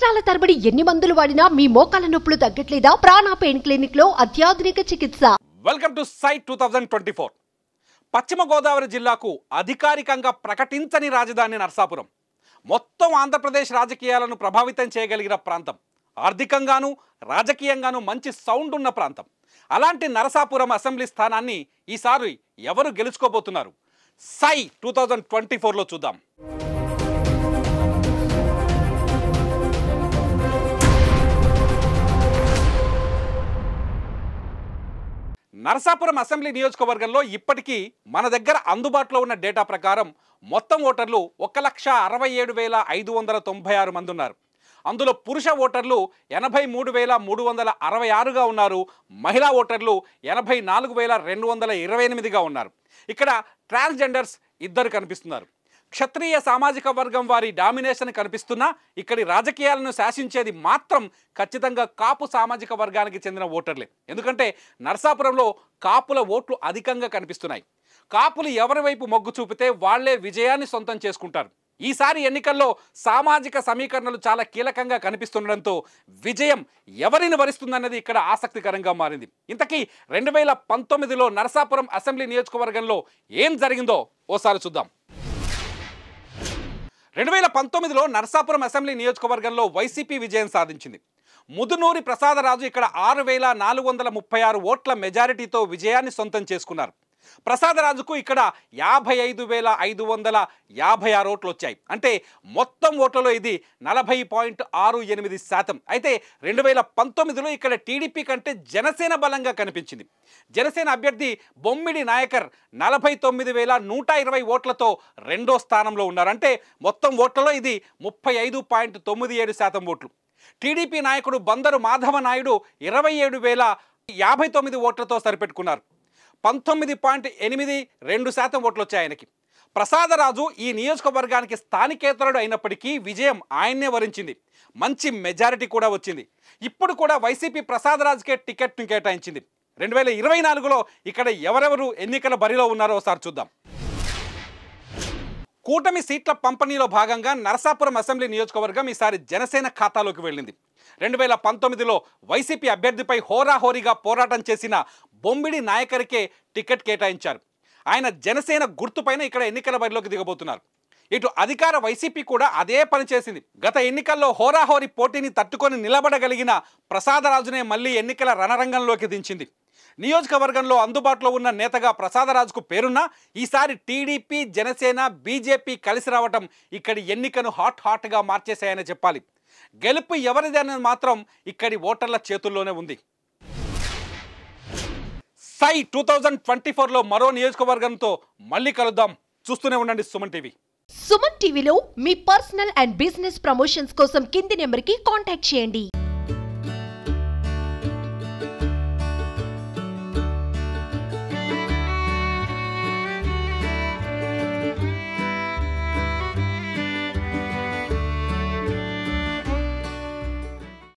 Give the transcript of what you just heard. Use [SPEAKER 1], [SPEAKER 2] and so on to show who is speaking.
[SPEAKER 1] సంవత్సరాల తరబడి ఎన్ని మందులు వాడినా మీ మోకాల నొప్పులు తగ్గట్లేదా? ప్రాణ పెయిన్ క్లినిక్ లో అత్యాధునిక చికిత్స.
[SPEAKER 2] Welcome to site 2024. Paschima Godavari జిల్లాకు అధికారికంగా ప్రకటించని రాజధాని నరసాపురం. మొత్తం ఆంధ్రప్రదేశ్ రాజకీయాలను ప్రభావితం చేయగలిగిన ప్రాంతం. ఆర్థికంగాను రాజకీయంగాను మంచి సౌండ్ ఉన్న ప్రాంతం. అలాంటి నరసాపురం అసెంబ్లీ స్థానాన్ని ఈసారి ఎవరు గెలుచుకోబోతున్నారు? సై 2024లో చూద్దాం. నరసాపురం అసెంబ్లీ నియోజకవర్గంలో ఇప్పటికీ మన దగ్గర అందుబాటులో ఉన్న డేటా ప్రకారం మొత్తం ఓటర్లు 1,67,596 మంది ఉన్నారు. అందులో పురుష ఓటర్లు 83,366గా ఉన్నారు. మహిళా ఓటర్లు 84,228గా ఉన్నారు. ఇక్కడ ట్రాన్స్జెండర్స్ ఇద్దరు కనిపిస్తున్నారు. క్షత్రియ సామాజిక వర్గం వారి డామినేషన్ కనిపిస్తున్నా ఇక్కడి రాజకీయాలను శాసించేది మాత్రం ఖచ్చితంగా కాపు సామాజిక వర్గానికి చెందిన ఓటర్లే. ఎందుకంటే నరసాపురంలో కాపుల ఓట్లు అధికంగా కనిపిస్తున్నాయి. కాపులు ఎవరి వైపు మొగ్గు చూపితే వాళ్లే విజయాన్ని సొంతం చేసుకుంటారు. ఈసారి ఎన్నికల్లో సామాజిక సమీకరణలు చాలా కీలకంగా కనిపిస్తుండడంతో విజయం ఎవరిని వరిస్తుందన్నది ఇక్కడ ఆసక్తికరంగా మారింది. ఇంతకీ 2019లో నరసాపురం అసెంబ్లీ నియోజకవర్గంలో ఏం జరిగిందో ఓసారి చూద్దాం. 2019లో నరసాపురం అసెంబ్లీ నియోజకవర్గంలో వైసీపీ విజయం సాధించింది. ముదునూరి ప్రసాదరాజు ఇక్కడ 6,436 ఓట్ల మెజారిటీతో విజయాన్ని సొంతం చేసుకున్నారు. ప్రసాదరాజుకు ఇక్కడ 55,556 ఓట్లు వచ్చాయి. అంటే మొత్తం ఓట్లలో ఇది 40.68%. అయితే 2019లో ఇక్కడ టీడీపీ కంటే జనసేన బలంగా కనిపించింది. జనసేన అభ్యర్థి బొమ్మిడి నాయకర్ 49,120 ఓట్లతో రెండో స్థానంలో ఉన్నారు. అంటే మొత్తం ఓట్లలో ఇది 35.97% ఓట్లు. టీడీపీ నాయకుడు బందరు మాధవ నాయుడు 27,059 ఓట్లతో సరిపెట్టుకున్నారు. 19.82% ఓట్లు వచ్చాయి ఆయనకి. ప్రసాదరాజు ఈ నియోజకవర్గానికి స్థానికేతరుడు అయినప్పటికీ విజయం ఆయన్నే వరించింది. మంచి మెజారిటీ కూడా వచ్చింది. ఇప్పుడు కూడా వైసీపీ ప్రసాదరాజుకే టికెట్ను కేటాయించింది. 2024లో ఇక్కడ ఎవరెవరు ఎన్నికల బరిలో ఉన్నారో ఒకసారి చూద్దాం. కూటమి సీట్ల పంపిణీలో భాగంగా నరసాపురం అసెంబ్లీ నియోజకవర్గం ఈసారి జనసేన ఖాతాలోకి వెళ్ళింది. 2019లో వైసీపీ అభ్యర్థిపై హోరాహోరీగా పోరాటం చేసిన బొమ్మిడి నాయకరికే టికెట్ కేటాయించారు. ఆయన జనసేన గుర్తుపైన ఇక్కడ ఎన్నికల బరిలోకి దిగబోతున్నారు. ఇటు అధికార వైసీపీ కూడా అదే పని చేసింది. గత ఎన్నికల్లో హోరాహోరీ పోటీని తట్టుకొని నిలబడగలిగిన ప్రసాదరాజునే మళ్ళీ ఎన్నికల రణరంగంలోకి దించింది. నియోజకవర్గంలో అందుబాటులో ఉన్న నేతగా ప్రసాదరాజుకు పేరున్నా ఈసారి టీడీపీ, జనసేన, బీజేపీ కలిసి రావటం ఇక్కడి ఎన్నికను హాట్గా మార్చేశాయని చెప్పాలి. గెలుపు ఎవరిది అనేది మాత్రం ఇక్కడి ఓటర్ల చేతుల్లోనే ఉంది. సై 2024లో మరో నియోజకవర్గంతో మళ్ళీ కలుద్దాం. చూస్తూనే ఉండండి సుమన్ టీవీ.
[SPEAKER 1] సుమన్ టీవీలో మీ పర్సనల్ అండ్ బిజినెస్ ప్రమోషన్స్ కోసం కింది నెంబర్కి కాంటాక్ట్ చేయండి.